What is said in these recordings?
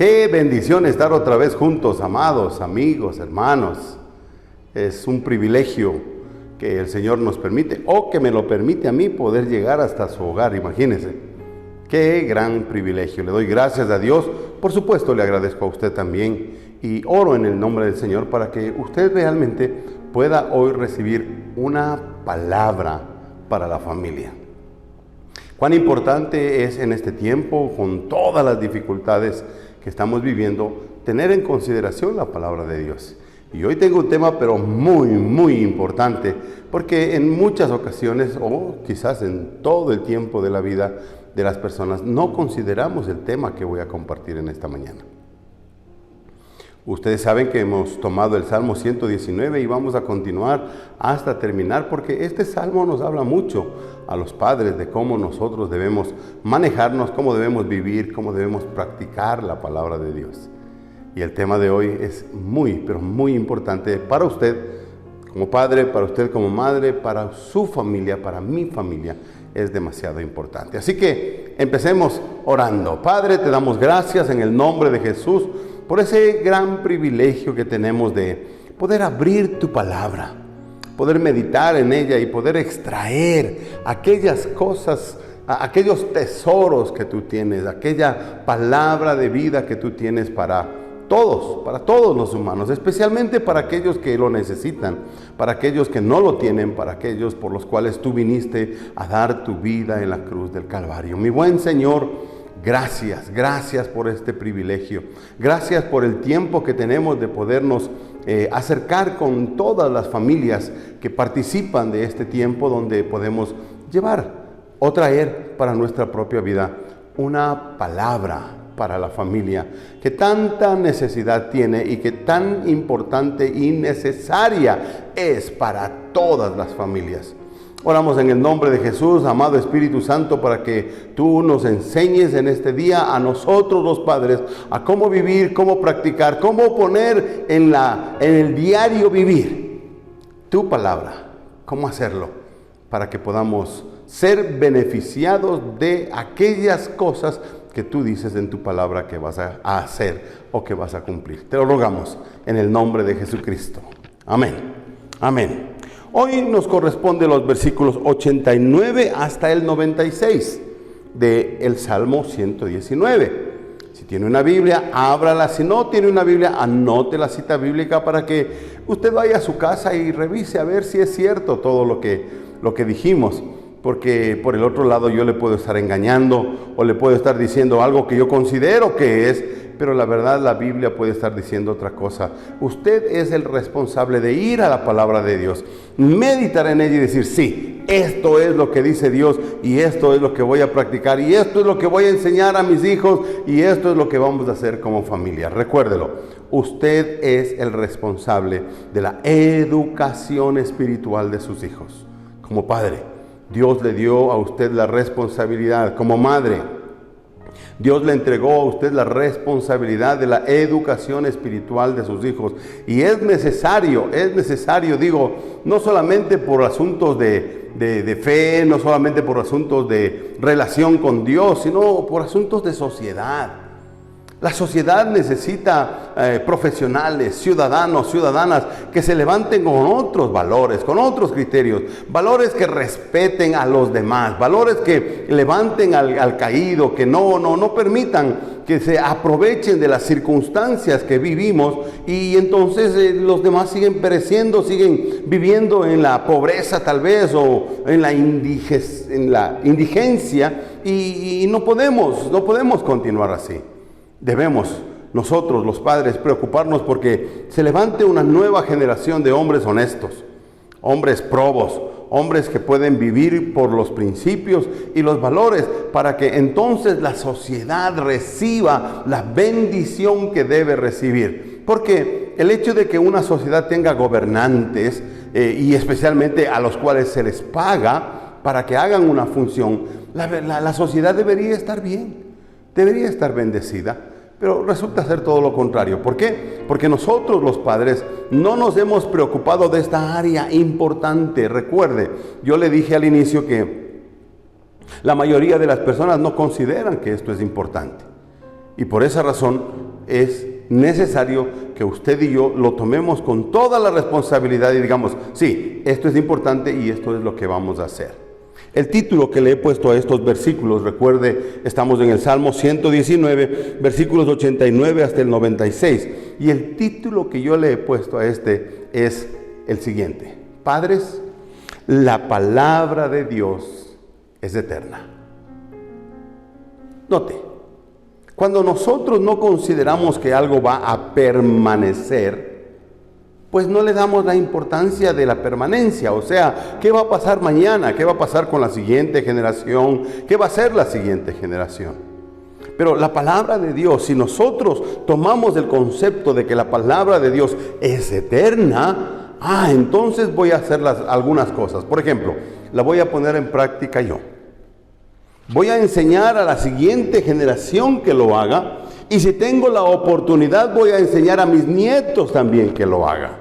Qué bendición estar otra vez juntos, amados, amigos, hermanos. Es un privilegio que el Señor nos permite, o que me lo permite a mí, poder llegar hasta su hogar, imagínense. Qué gran privilegio. Le doy gracias a Dios. Por supuesto, le agradezco a usted también. Y oro en el nombre del Señor para que usted realmente pueda hoy recibir una palabra para la familia. Cuán importante es en este tiempo, con todas las dificultades que estamos viviendo, tener en consideración la palabra de Dios. Y hoy tengo un tema pero muy importante, porque en muchas ocasiones, o quizás en todo el tiempo de la vida de las personas, no consideramos el tema que voy a compartir en esta mañana. Ustedes saben que hemos tomado el Salmo 119 y vamos a continuar hasta terminar, porque este Salmo nos habla mucho a los padres de cómo nosotros debemos manejarnos, cómo debemos vivir, cómo debemos practicar la palabra de Dios. Y el tema de hoy es pero muy importante para usted como padre, para usted como madre, para su familia, para mi familia. Es demasiado importante. Así que empecemos orando. Padre, te damos gracias en el nombre de Jesús por ese gran privilegio que tenemos de poder abrir tu palabra, poder meditar en ella y poder extraer aquellas cosas, aquellos tesoros que tú tienes, aquella palabra de vida que tú tienes para todos los humanos, especialmente para aquellos que lo necesitan, para aquellos que no lo tienen, para aquellos por los cuales tú viniste a dar tu vida en la cruz del Calvario. Mi buen Señor, gracias por este privilegio. Gracias por el tiempo que tenemos de podernos acercar con todas las familias que participan de este tiempo, donde podemos llevar o traer para nuestra propia vida una palabra para la familia que tanta necesidad tiene y que tan importante y necesaria es para todas las familias. Oramos en el nombre de Jesús, amado Espíritu Santo, para que tú nos enseñes en este día a nosotros los padres a cómo vivir, cómo practicar, cómo poner en el diario vivir tu palabra, cómo hacerlo para que podamos ser beneficiados de aquellas cosas que tú dices en tu palabra que vas a hacer o que vas a cumplir. Te lo rogamos en el nombre de Jesucristo. Amén. Amén. Hoy nos corresponde los versículos 89 hasta el 96 del Salmo 119. Si tiene una Biblia, ábrala. Si no tiene una Biblia, anote la cita bíblica para que usted vaya a su casa y revise a ver si es cierto todo lo que dijimos. Porque por el otro lado yo le puedo estar engañando o le puedo estar diciendo algo que yo considero que es, pero la verdad la Biblia puede estar diciendo otra cosa. Usted es el responsable de ir a la palabra de Dios, meditar en ella y decir, sí, esto es lo que dice Dios y esto es lo que voy a practicar y esto es lo que voy a enseñar a mis hijos y esto es lo que vamos a hacer como familia. Recuérdelo, usted es el responsable de la educación espiritual de sus hijos. Como padre, Dios le dio a usted la responsabilidad. Como madre, Dios le entregó a usted la responsabilidad de la educación espiritual de sus hijos. Y es necesario, digo, no solamente por asuntos de fe, no solamente por asuntos de relación con Dios, sino por asuntos de sociedad. La sociedad necesita profesionales, ciudadanos, ciudadanas que se levanten con otros valores, con otros criterios, valores que respeten a los demás, valores que levanten al caído, que no permitan que se aprovechen de las circunstancias que vivimos y entonces los demás siguen pereciendo, siguen viviendo en la pobreza tal vez o en la indigencia y no podemos continuar así. Debemos nosotros, los padres, preocuparnos porque se levante una nueva generación de hombres honestos, hombres probos, hombres que pueden vivir por los principios y los valores para que entonces la sociedad reciba la bendición que debe recibir. Porque el hecho de que una sociedad tenga gobernantes y especialmente a los cuales se les paga para que hagan una función, la sociedad debería estar bien, debería estar bendecida. Pero resulta ser todo lo contrario. ¿Por qué? Porque nosotros los padres no nos hemos preocupado de esta área importante. Recuerde, yo le dije al inicio que la mayoría de las personas no consideran que esto es importante. Y por esa razón es necesario que usted y yo lo tomemos con toda la responsabilidad y digamos, sí, esto es importante y esto es lo que vamos a hacer. El título que le he puesto a estos versículos, recuerde, estamos en el Salmo 119, versículos 89 hasta el 96. Y el título que yo le he puesto a este es el siguiente: Padres, la palabra de Dios es eterna. Note, cuando nosotros no consideramos que algo va a permanecer, pues no le damos la importancia de la permanencia. O sea, ¿qué va a pasar mañana? ¿Qué va a pasar con la siguiente generación? ¿Qué va a ser la siguiente generación? Pero la palabra de Dios, si nosotros tomamos el concepto de que la palabra de Dios es eterna, entonces voy a hacer algunas cosas. Por ejemplo, la voy a poner en práctica yo. Voy a enseñar a la siguiente generación que lo haga, y si tengo la oportunidad voy a enseñar a mis nietos también que lo haga.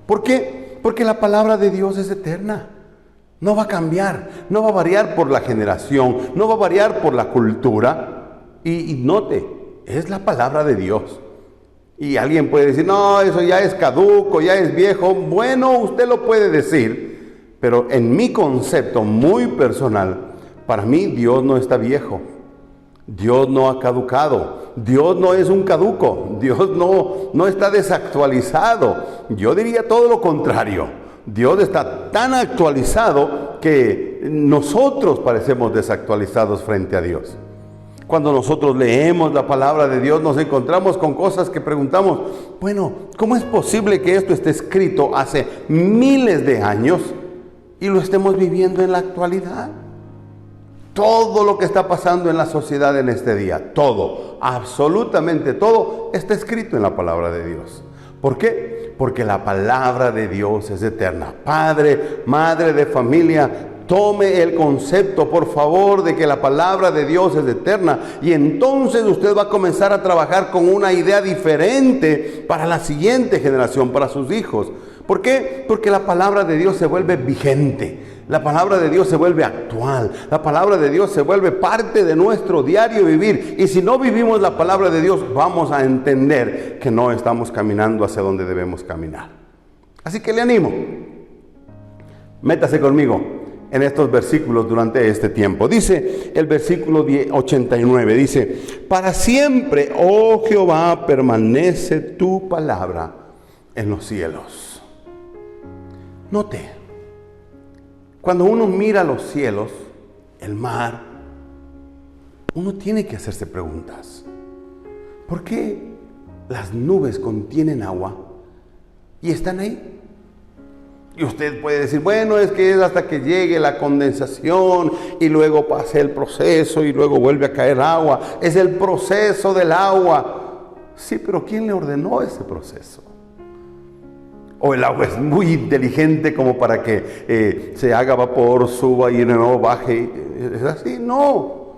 ¿Por qué? Porque la palabra de Dios es eterna. No va a cambiar, no va a variar por la generación, no va a variar por la cultura. Y note, es la palabra de Dios. Y alguien puede decir, no, eso ya es caduco, ya es viejo. Bueno, usted lo puede decir, pero en mi concepto muy personal, para mí Dios no está viejo. Dios no ha caducado. Dios no es un caduco. Dios no está desactualizado. Yo diría todo lo contrario. Dios está tan actualizado que nosotros parecemos desactualizados frente a Dios. Cuando nosotros leemos la palabra de Dios, nos encontramos con cosas que preguntamos, bueno, ¿cómo es posible que esto esté escrito hace miles de años y lo estemos viviendo en la actualidad? Todo lo que está pasando en la sociedad en este día, todo, absolutamente todo, está escrito en la palabra de Dios. ¿Por qué? Porque la palabra de Dios es eterna. Padre, madre de familia, tome el concepto, por favor, de que la palabra de Dios es eterna. Y entonces usted va a comenzar a trabajar con una idea diferente para la siguiente generación, para sus hijos. ¿Por qué? Porque la palabra de Dios se vuelve vigente. La palabra de Dios se vuelve actual. La palabra de Dios se vuelve parte de nuestro diario vivir. Y si no vivimos la palabra de Dios, vamos a entender que no estamos caminando hacia donde debemos caminar. Así que le animo. Métase conmigo en estos versículos durante este tiempo. Dice el versículo 89, dice, para siempre, oh Jehová, permanece tu palabra en los cielos. Note, cuando uno mira los cielos, el mar, uno tiene que hacerse preguntas. ¿Por qué las nubes contienen agua y están ahí? Y usted puede decir, bueno, es que es hasta que llegue la condensación y luego pase el proceso y luego vuelve a caer agua. Es el proceso del agua. Sí, pero ¿quién le ordenó ese proceso? O el agua es muy inteligente como para que se haga vapor, suba y de nuevo baje. ¿Es así? No,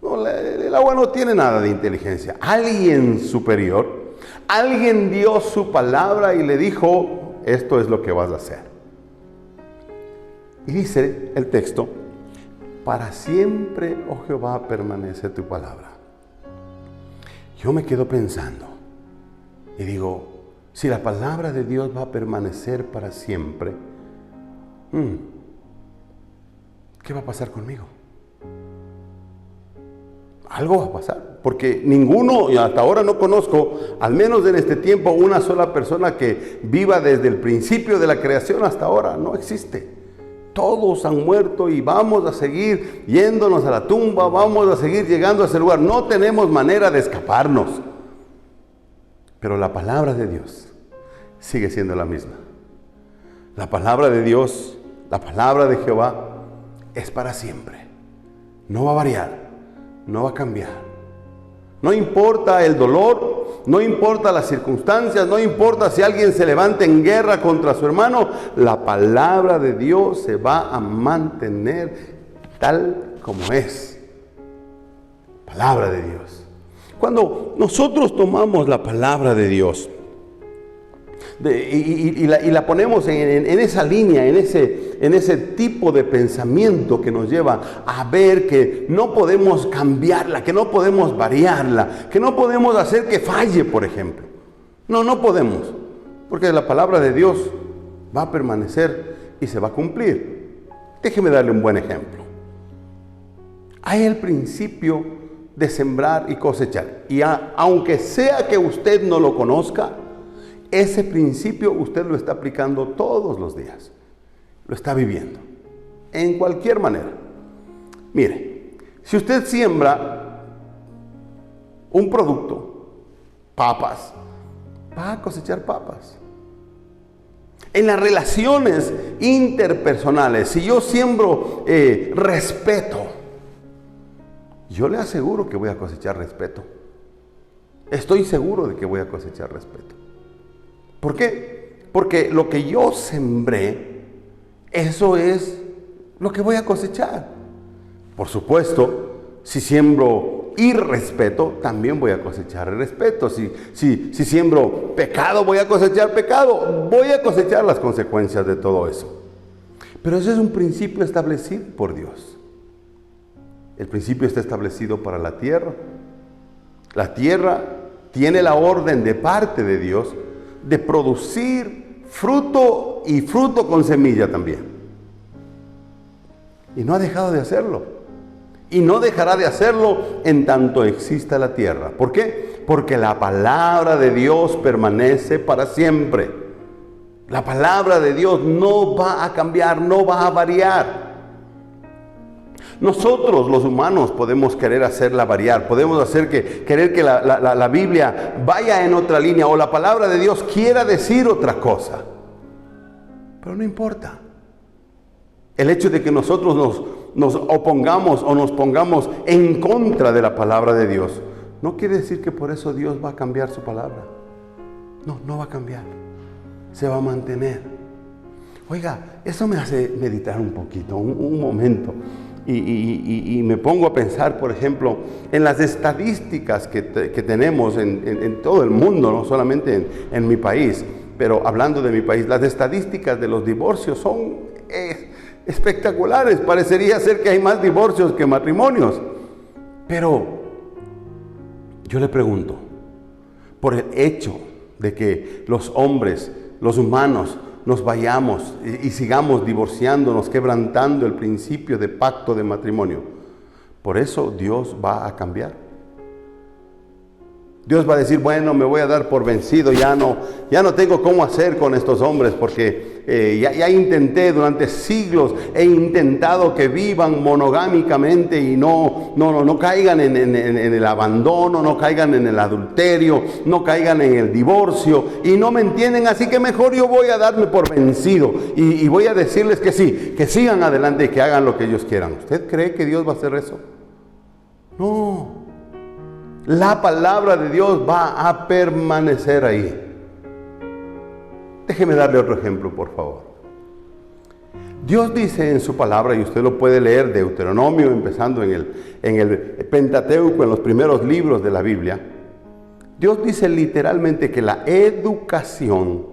el agua no tiene nada de inteligencia. Alguien superior, alguien dio su palabra y le dijo, esto es lo que vas a hacer. Y dice el texto, para siempre, oh Jehová, permanece tu palabra. Yo me quedo pensando y digo, si la palabra de Dios va a permanecer para siempre, ¿qué va a pasar conmigo? Algo va a pasar, porque ninguno, y hasta ahora no conozco, al menos en este tiempo, una sola persona que viva desde el principio de la creación hasta ahora. No existe. Todos han muerto y vamos a seguir yéndonos a la tumba, vamos a seguir llegando a ese lugar. No tenemos manera de escaparnos. Pero la palabra de Dios sigue siendo la misma. La palabra de Dios, la palabra de Jehová, es para siempre. No va a variar, no va a cambiar. No importa el dolor, no importa las circunstancias, no importa si alguien se levanta en guerra contra su hermano, la palabra de Dios se va a mantener tal como es. Palabra de Dios. Cuando nosotros tomamos la palabra de Dios, Y la ponemos en esa línea, en ese tipo de pensamiento que nos lleva a ver que no podemos cambiarla, que no podemos variarla, que no podemos hacer que falle, por ejemplo. No podemos, porque la palabra de Dios va a permanecer y se va a cumplir. Déjeme darle un buen ejemplo. Hay el principio de sembrar y cosechar. Y aunque sea que usted no lo conozca, ese principio usted lo está aplicando todos los días. Lo está viviendo. En cualquier manera. Mire, si usted siembra un producto, papas, va a cosechar papas. En las relaciones interpersonales, si yo siembro respeto, yo le aseguro que voy a cosechar respeto. Estoy seguro de que voy a cosechar respeto. ¿Por qué? Porque lo que yo sembré, eso es lo que voy a cosechar. Por supuesto, si siembro irrespeto, también voy a cosechar respeto. Si siembro pecado, voy a cosechar pecado. Voy a cosechar las consecuencias de todo eso. Pero ese es un principio establecido por Dios. El principio está establecido para la tierra. La tierra tiene la orden de parte de Dios de producir fruto y fruto con semilla también. Y no ha dejado de hacerlo. Y no dejará de hacerlo en tanto exista la tierra. ¿Por qué? Porque la palabra de Dios permanece para siempre. La palabra de Dios no va a cambiar, no va a variar. Nosotros los humanos podemos querer hacerla variar, podemos querer que la Biblia vaya en otra línea o la palabra de Dios quiera decir otra cosa. Pero no importa. El hecho de que nosotros nos opongamos o nos pongamos en contra de la palabra de Dios, no quiere decir que por eso Dios va a cambiar su palabra. No va a cambiar. Se va a mantener. Oiga, eso me hace meditar un poquito, un momento. Y me pongo a pensar, por ejemplo, en las estadísticas que tenemos en todo el mundo, no solamente en mi país, pero hablando de mi país, las estadísticas de los divorcios son espectaculares. Parecería ser que hay más divorcios que matrimonios. Pero yo le pregunto, por el hecho de que los hombres, los humanos, nos vayamos y sigamos divorciándonos, quebrantando el principio de pacto de matrimonio, ¿por eso Dios va a cambiar? Dios va a decir, bueno, me voy a dar por vencido, ya no tengo cómo hacer con estos hombres, porque ya intenté durante siglos, he intentado que vivan monogámicamente y no caigan en el abandono, no caigan en el adulterio, no caigan en el divorcio, y no me entienden, así que mejor yo voy a darme por vencido, y voy a decirles que sí, que sigan adelante y que hagan lo que ellos quieran. ¿Usted cree que Dios va a hacer eso? No. La palabra de Dios va a permanecer ahí. Déjeme darle otro ejemplo, por favor. Dios dice en su palabra, y usted lo puede leer, Deuteronomio, empezando en el Pentateuco, en los primeros libros de la Biblia. Dios dice literalmente que la educación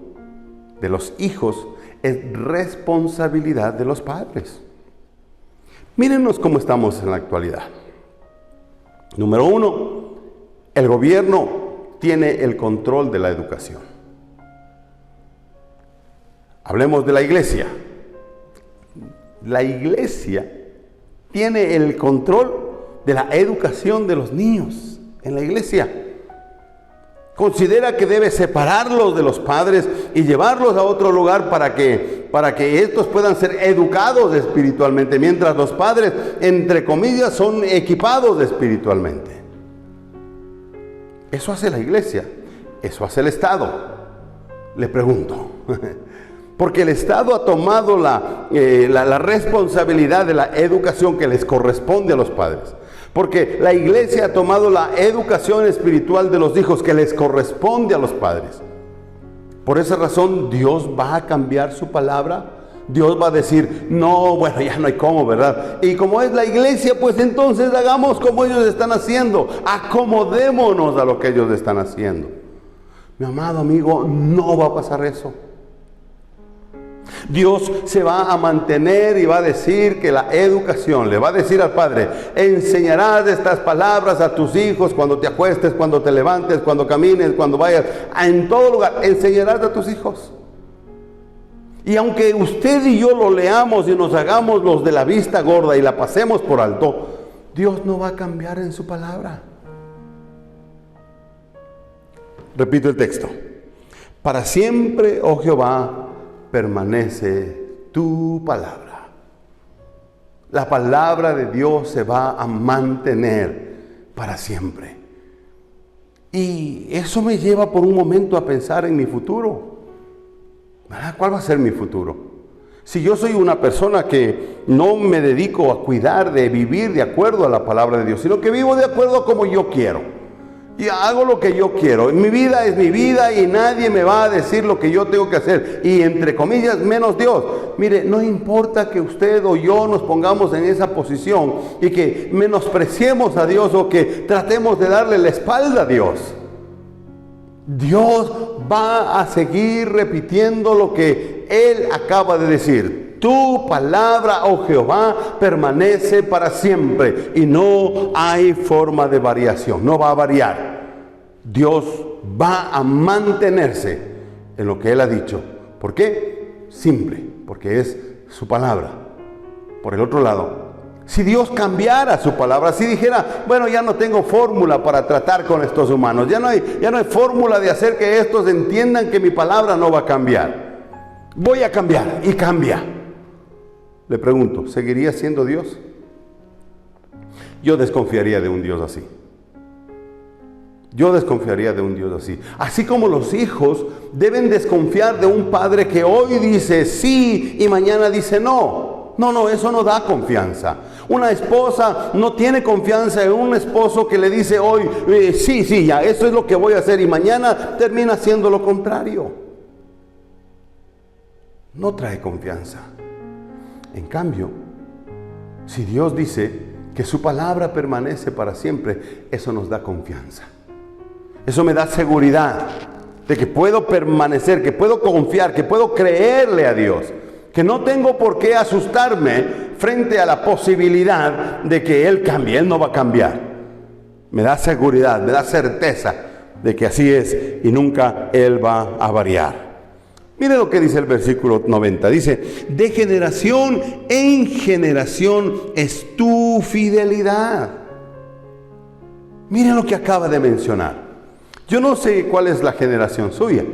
de los hijos es responsabilidad de los padres. Mírenos cómo estamos en la actualidad. Número 1, el gobierno tiene el control de la educación. Hablemos de la iglesia. La iglesia tiene el control de la educación de los niños en la iglesia. Considera que debe separarlos de los padres y llevarlos a otro lugar para que estos puedan ser educados espiritualmente, mientras los padres, entre comillas, son equipados espiritualmente. Eso hace la iglesia, eso hace el Estado. Le pregunto, porque el Estado ha tomado la responsabilidad de la educación que les corresponde a los padres. Porque la iglesia ha tomado la educación espiritual de los hijos que les corresponde a los padres. Por esa razón, Dios va a cambiar su palabra. Dios va a decir, no, bueno, ya no hay cómo, ¿verdad? Y como es la iglesia, pues entonces hagamos como ellos están haciendo. Acomodémonos a lo que ellos están haciendo. Mi amado amigo, no va a pasar eso. Dios se va a mantener y va a decir que la educación, le va a decir al padre, enseñarás estas palabras a tus hijos cuando te acuestes, cuando te levantes, cuando camines, cuando vayas, en todo lugar, enseñarás a tus hijos. Y aunque usted y yo lo leamos y nos hagamos los de la vista gorda y la pasemos por alto, Dios no va a cambiar en su palabra. Repito el texto. Para siempre, oh Jehová, permanece tu palabra. La palabra de Dios se va a mantener para siempre. Y eso me lleva por un momento a pensar en mi futuro. ¿Cuál va a ser mi futuro? Si yo soy una persona que no me dedico a cuidar de vivir de acuerdo a la palabra de Dios, sino que vivo de acuerdo a como yo quiero. Y hago lo que yo quiero. Mi vida es mi vida y nadie me va a decir lo que yo tengo que hacer. Y entre comillas, menos Dios. Mire, no importa que usted o yo nos pongamos en esa posición y que menospreciemos a Dios o que tratemos de darle la espalda a Dios. Dios va a seguir repitiendo lo que Él acaba de decir. Tu palabra, oh Jehová, permanece para siempre y no hay forma de variación, no va a variar. Dios va a mantenerse en lo que Él ha dicho. ¿Por qué? Simple, porque es su palabra. Por el otro lado, si Dios cambiara su palabra, si dijera, bueno, ya no tengo fórmula para tratar con estos humanos, ya no hay fórmula de hacer que estos entiendan que mi palabra no va a cambiar. Voy a cambiar y cambia. Le pregunto, ¿seguiría siendo Dios? Yo desconfiaría de un Dios así. Yo desconfiaría de un Dios así. Así como los hijos deben desconfiar de un padre que hoy dice sí y mañana dice no. No, eso no da confianza. Una esposa no tiene confianza en un esposo que le dice hoy sí, ya, eso es lo que voy a hacer y mañana termina haciendo lo contrario. No trae confianza. En cambio, si Dios dice que su palabra permanece para siempre, eso nos da confianza. Eso me da seguridad de que puedo permanecer, que puedo confiar, que puedo creerle a Dios, que no tengo por qué asustarme frente a la posibilidad de que Él cambie. Él no va a cambiar. Me da seguridad, me da certeza de que así es y nunca Él va a variar. Mire lo que dice el versículo 90. Dice, de generación en generación es tu fidelidad. Mire lo que acaba de mencionar. Yo no sé cuál es la generación suya.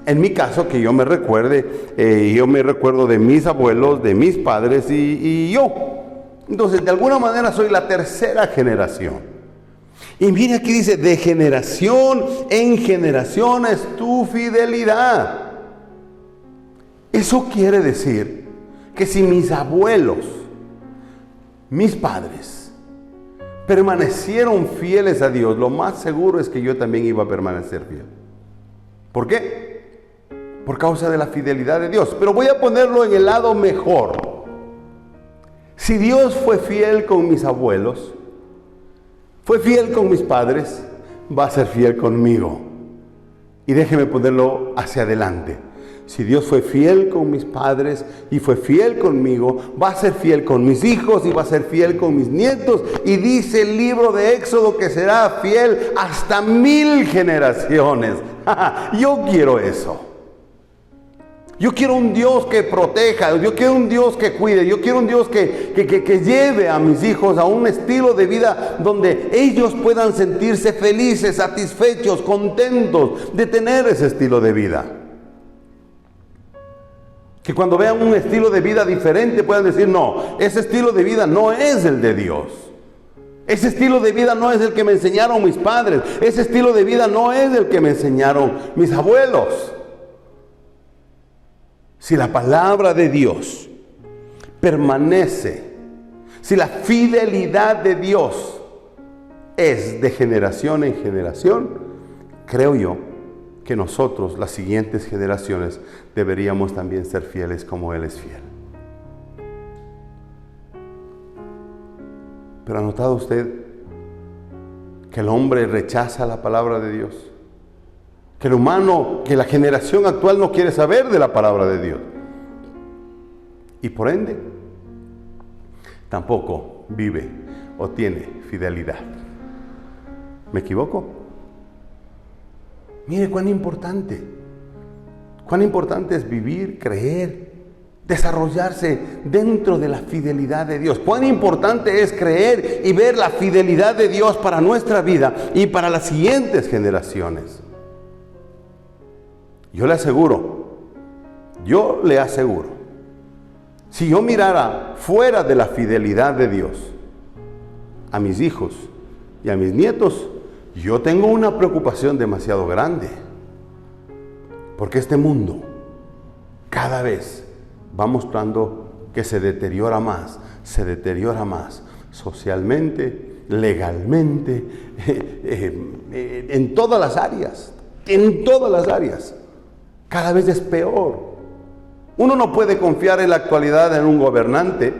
En mi caso, que yo me recuerde, yo me recuerdo de mis abuelos, de mis padres y yo. Entonces, de alguna manera soy la tercera generación. Y mire aquí dice, de generación en generación es tu fidelidad. Eso quiere decir que si mis abuelos, mis padres, permanecieron fieles a Dios, lo más seguro es que yo también iba a permanecer fiel. ¿Por qué? Por causa de la fidelidad de Dios. Pero voy a ponerlo en el lado mejor. Si Dios fue fiel con mis abuelos, fue fiel con mis padres, va a ser fiel conmigo. Y déjeme ponerlo hacia adelante. Si Dios fue fiel con mis padres y fue fiel conmigo, va a ser fiel con mis hijos y va a ser fiel con mis nietos. Y dice el libro de Éxodo que será fiel hasta 1000 generaciones. Yo quiero eso. Yo quiero un Dios que proteja, yo quiero un Dios que cuide, yo quiero un Dios que lleve a mis hijos a un estilo de vida donde ellos puedan sentirse felices, satisfechos, contentos de tener ese estilo de vida. Que cuando vean un estilo de vida diferente puedan decir, no, ese estilo de vida no es el de Dios. Ese estilo de vida no es el que me enseñaron mis padres. Ese estilo de vida no es el que me enseñaron mis abuelos. Si la palabra de Dios permanece, si la fidelidad de Dios es de generación en generación, creo yo que nosotros, las siguientes generaciones, deberíamos también ser fieles como Él es fiel. Pero ¿ha notado usted que el hombre rechaza la palabra de Dios? que el humano, que la generación actual no quiere saber de la palabra de Dios. Y por ende, tampoco vive o tiene fidelidad. ¿Me equivoco? Mire cuán importante es vivir, creer, desarrollarse dentro de la fidelidad de Dios. Cuán importante es creer y ver la fidelidad de Dios para nuestra vida y para las siguientes generaciones. Yo le aseguro, si yo mirara fuera de la fidelidad de Dios a mis hijos y a mis nietos, yo tengo una preocupación demasiado grande. Porque este mundo cada vez va mostrando que se deteriora más socialmente, legalmente, en todas las áreas. Cada vez es peor. Uno no puede confiar en la actualidad en un gobernante,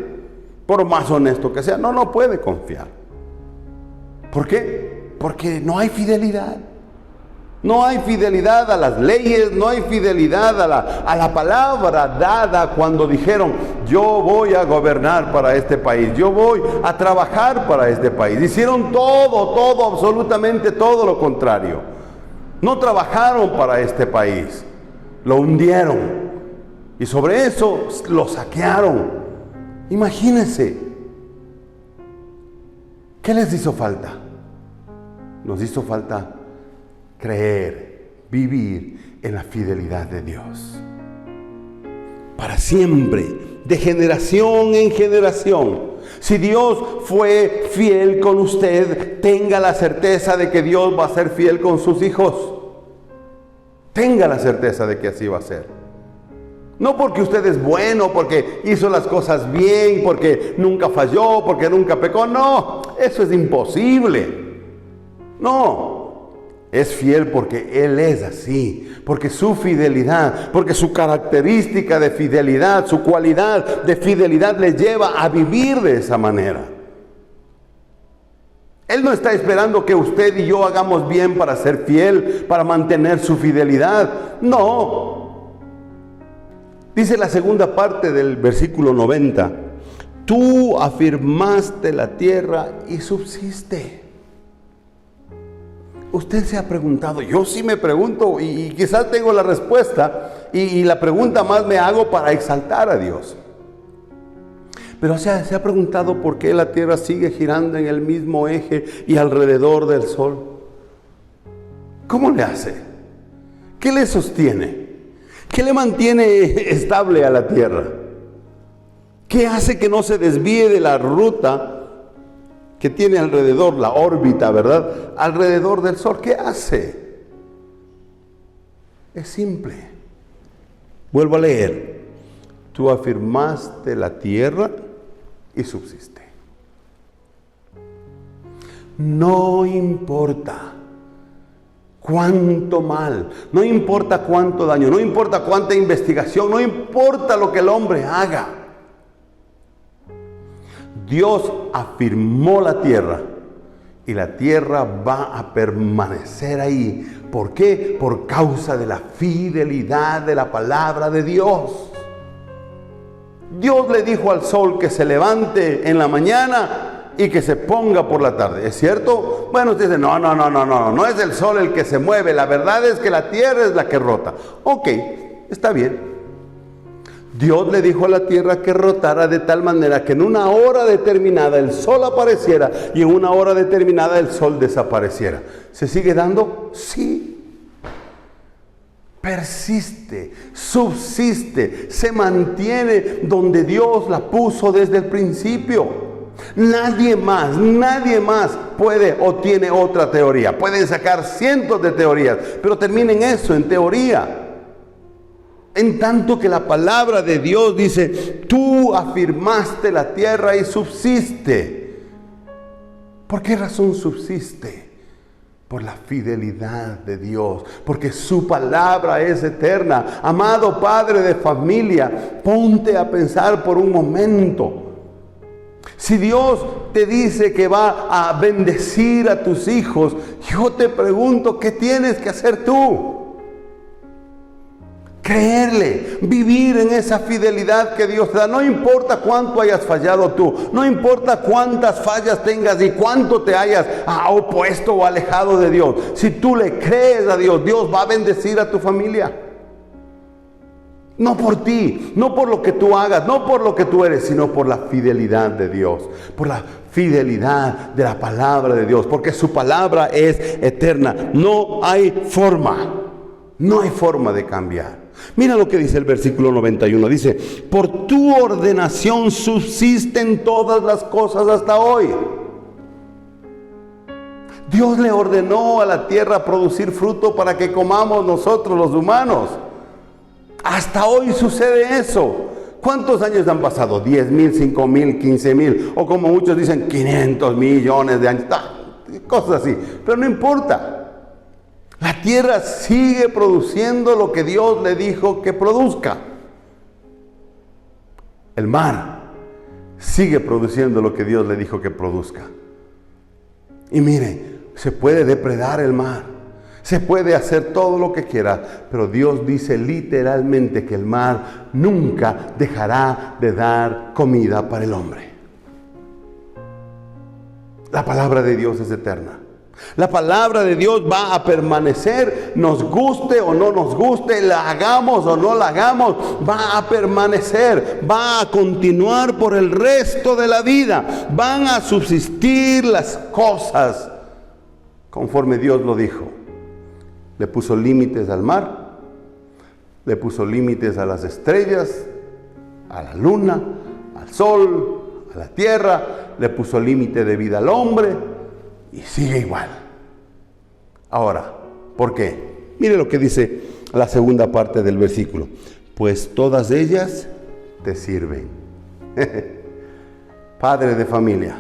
por más honesto que sea. No puede confiar. ¿Por qué? Porque no hay fidelidad. No hay fidelidad a las leyes, no hay fidelidad a la palabra dada cuando dijeron: yo voy a gobernar para este país, yo voy a trabajar para este país. Hicieron todo, absolutamente todo lo contrario. No trabajaron para este país, lo hundieron y sobre eso lo saquearon. Imagínense, ¿qué les hizo falta? Nos hizo falta creer, vivir en la fidelidad de Dios. Para siempre, de generación en generación. Si Dios fue fiel con usted, tenga la certeza de que Dios va a ser fiel con sus hijos. Tenga la certeza de que así va a ser. No porque usted es bueno, porque hizo las cosas bien, porque nunca falló, porque nunca pecó. No, eso es imposible. No. Es fiel porque Él es así, porque su fidelidad, porque su característica de fidelidad, su cualidad de fidelidad le lleva a vivir de esa manera. Él no está esperando que usted y yo hagamos bien para ser fiel, para mantener su fidelidad. No. Dice la segunda parte del versículo 90: tú afirmaste la tierra y subsiste. Usted se ha preguntado, yo sí me pregunto, y quizás tengo la respuesta, y la pregunta más me hago para exaltar a Dios. Pero se ha preguntado por qué la tierra sigue girando en el mismo eje y alrededor del sol. ¿Cómo le hace? ¿Qué le sostiene? ¿Qué le mantiene estable a la tierra? ¿Qué hace que no se desvíe de la ruta que tiene alrededor, la órbita, ¿verdad? Alrededor del sol? ¿Qué hace? Es simple. Vuelvo a leer. Tú afirmaste la tierra y subsiste. No importa cuánto mal, no importa cuánto daño, no importa cuánta investigación, no importa lo que el hombre haga. Dios afirmó la tierra y la tierra va a permanecer ahí. ¿Por qué? Por causa de la fidelidad de la palabra de Dios. Dios le dijo al sol que se levante en la mañana y que se ponga por la tarde. ¿Es cierto? Bueno, usted dice, no es el sol el que se mueve. La verdad es que la tierra es la que rota. Ok, está bien. Dios le dijo a la tierra que rotara de tal manera que en una hora determinada el sol apareciera y en una hora determinada el sol desapareciera. ¿Se sigue dando? Sí. Persiste, subsiste, se mantiene donde Dios la puso desde el principio. Nadie más puede o tiene otra teoría. Pueden sacar cientos de teorías, pero terminen eso en teoría. En tanto que la palabra de Dios dice, tú afirmaste la tierra y subsiste. ¿Por qué razón subsiste? Por la fidelidad de Dios, porque su palabra es eterna. Amado padre de familia, ponte a pensar por un momento. Si Dios te dice que va a bendecir a tus hijos, yo te pregunto, ¿qué tienes que hacer tú? creerle, vivir en esa fidelidad que Dios te da. No importa cuánto hayas fallado tú, no importa cuántas fallas tengas y cuánto te hayas opuesto o alejado de Dios. Si tú le crees a Dios, Dios va a bendecir a tu familia. No por ti, no por lo que tú hagas, no por lo que tú eres, sino por la fidelidad de Dios, por la fidelidad de la palabra de Dios, porque su palabra es eterna. No hay forma de cambiar. Mira lo que dice el versículo 91, dice: por tu ordenación subsisten todas las cosas hasta hoy. Dios le ordenó a la tierra producir fruto para que comamos nosotros los humanos. Hasta hoy sucede eso. ¿Cuántos años han pasado? 10,000, 5,000, 15,000, o como muchos dicen, 500 millones de años, cosas así, pero no importa. La tierra sigue produciendo lo que Dios le dijo que produzca. El mar sigue produciendo lo que Dios le dijo que produzca. Y mire, se puede depredar el mar, se puede hacer todo lo que quiera, pero Dios dice literalmente que el mar nunca dejará de dar comida para el hombre. La palabra de Dios es eterna. La palabra de Dios va a permanecer, nos guste o no nos guste, la hagamos o no la hagamos, va a permanecer, va a continuar por el resto de la vida. Van a subsistir las cosas conforme Dios lo dijo. Le puso límites al mar, le puso límites a las estrellas, a la luna, al sol, a la tierra, le puso límite de vida al hombre. Y sigue igual. Ahora, ¿por qué? Mire lo que dice la segunda parte del versículo. Pues todas ellas te sirven. Padres de familia,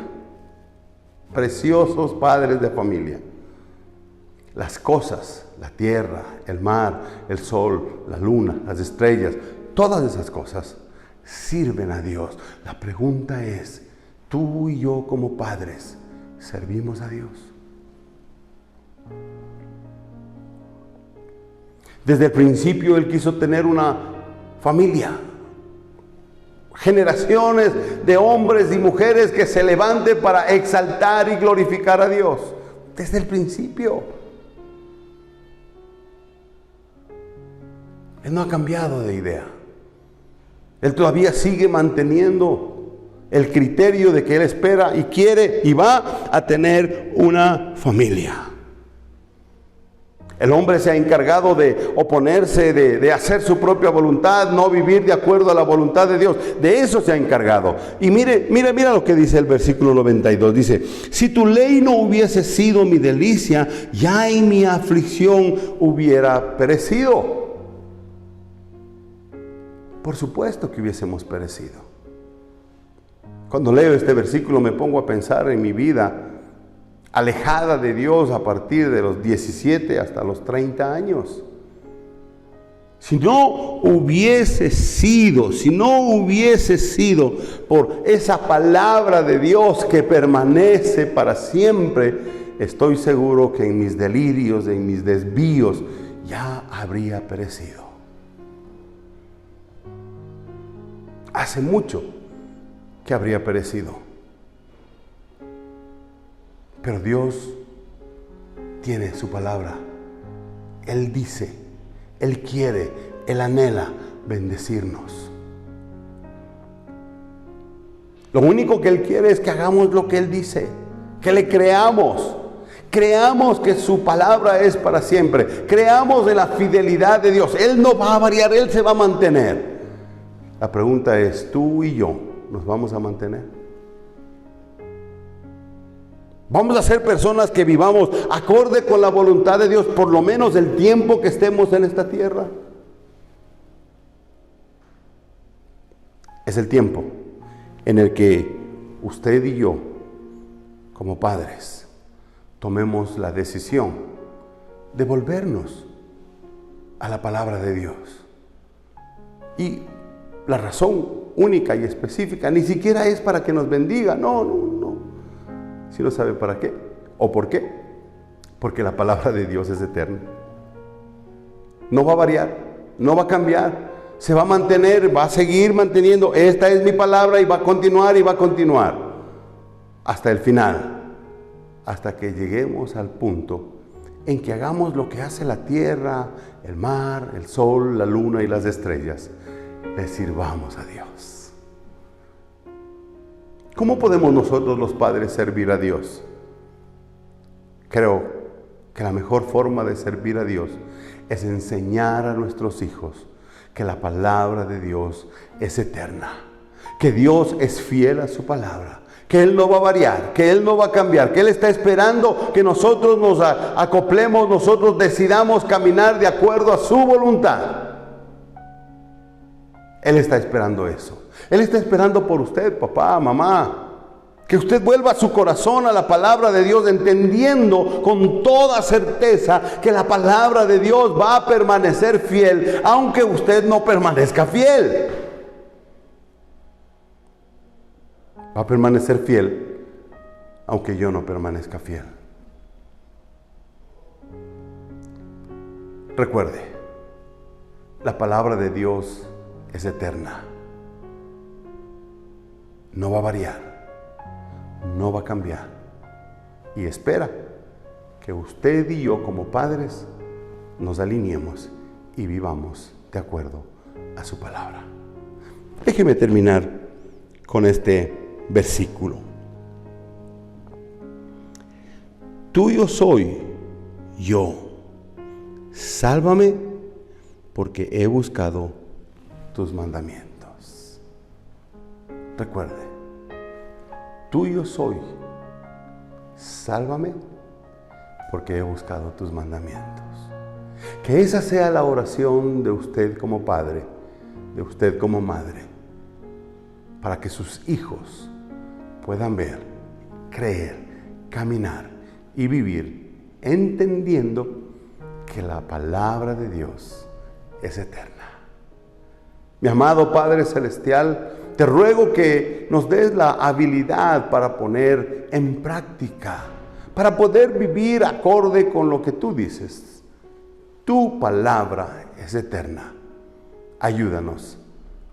preciosos padres de familia. Las cosas, la tierra, el mar, el sol, la luna, las estrellas, todas esas cosas sirven a Dios. La pregunta es, tú y yo como padres, ¿servimos a Dios? Desde el principio Él quiso tener una familia, generaciones de hombres y mujeres que se levanten para exaltar y glorificar a Dios. Desde el principio Él no ha cambiado de idea. Él todavía sigue manteniendo el criterio de que Él espera y quiere y va a tener una familia. El hombre se ha encargado de oponerse, de hacer su propia voluntad, no vivir de acuerdo a la voluntad de Dios. De eso se ha encargado. Y mira lo que dice el versículo 92. Dice: si tu ley no hubiese sido mi delicia, ya en mi aflicción hubiera perecido. Por supuesto que hubiésemos perecido. Cuando leo este versículo me pongo a pensar en mi vida alejada de Dios a partir de los 17 hasta los 30 años. Si no hubiese sido por esa palabra de Dios que permanece para siempre, estoy seguro que en mis delirios, en mis desvíos, ya habría perecido. Hace mucho que habría perecido. Pero Dios tiene su palabra. Él dice, Él quiere, Él anhela bendecirnos. Lo único que Él quiere es que hagamos lo que Él dice, que le creamos. Creamos que su palabra es para siempre. Creamos en la fidelidad de Dios. Él no va a variar, Él se va a mantener. La pregunta es, ¿tú y yo nos vamos a mantener? ¿Vamos a ser personas que vivamos acorde con la voluntad de Dios por lo menos el tiempo que estemos en esta tierra? Es el tiempo en el que usted y yo, como padres, tomemos la decisión de volvernos a la palabra de Dios. Y la razón única y específica ni siquiera es para que nos bendiga, no. ¿Sí no sabe para qué? ¿O por qué? Porque la palabra de Dios es eterna. No va a variar. no va a cambiar, se va a mantener, va a seguir manteniendo. Esta es mi palabra y va a continuar hasta el final, hasta que lleguemos al punto en que hagamos lo que hace la tierra, el mar, el sol, la luna y las estrellas. Le sirvamos a Dios. ¿Cómo podemos nosotros los padres servir a Dios? Creo que la mejor forma de servir a Dios es enseñar a nuestros hijos que la palabra de Dios es eterna, que Dios es fiel a su palabra, que Él no va a variar, que Él no va a cambiar, que Él está esperando que nosotros nos acoplemos, nosotros decidamos caminar de acuerdo a su voluntad. Él está esperando eso. Él está esperando por usted, papá, mamá, que usted vuelva su corazón a la palabra de Dios, entendiendo con toda certeza que la palabra de Dios va a permanecer fiel, aunque usted no permanezca fiel. Va a permanecer fiel, aunque yo no permanezca fiel. Recuerde, la palabra de Dios es eterna. No va a variar. No va a cambiar. Y espera que usted y yo como padres nos alineemos y vivamos de acuerdo a su palabra. Déjeme terminar con este versículo. Tuyo soy yo. Sálvame porque he buscado tus mandamientos. Recuerde. Tuyo soy, sálvame, porque he buscado tus mandamientos. Que esa sea la oración de usted como padre, de usted como madre, para que sus hijos puedan ver, creer, caminar y vivir, entendiendo que la palabra de Dios es eterna. Mi amado Padre Celestial, te ruego que nos des la habilidad para poner en práctica, para poder vivir acorde con lo que tú dices. Tu palabra es eterna. Ayúdanos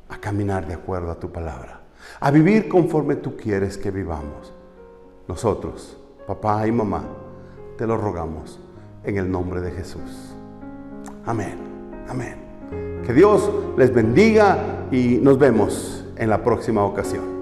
a caminar de acuerdo a tu palabra, a vivir conforme tú quieres que vivamos. Nosotros, papá y mamá, te lo rogamos en el nombre de Jesús. Amén. Amén. Que Dios les bendiga y nos vemos en la próxima ocasión.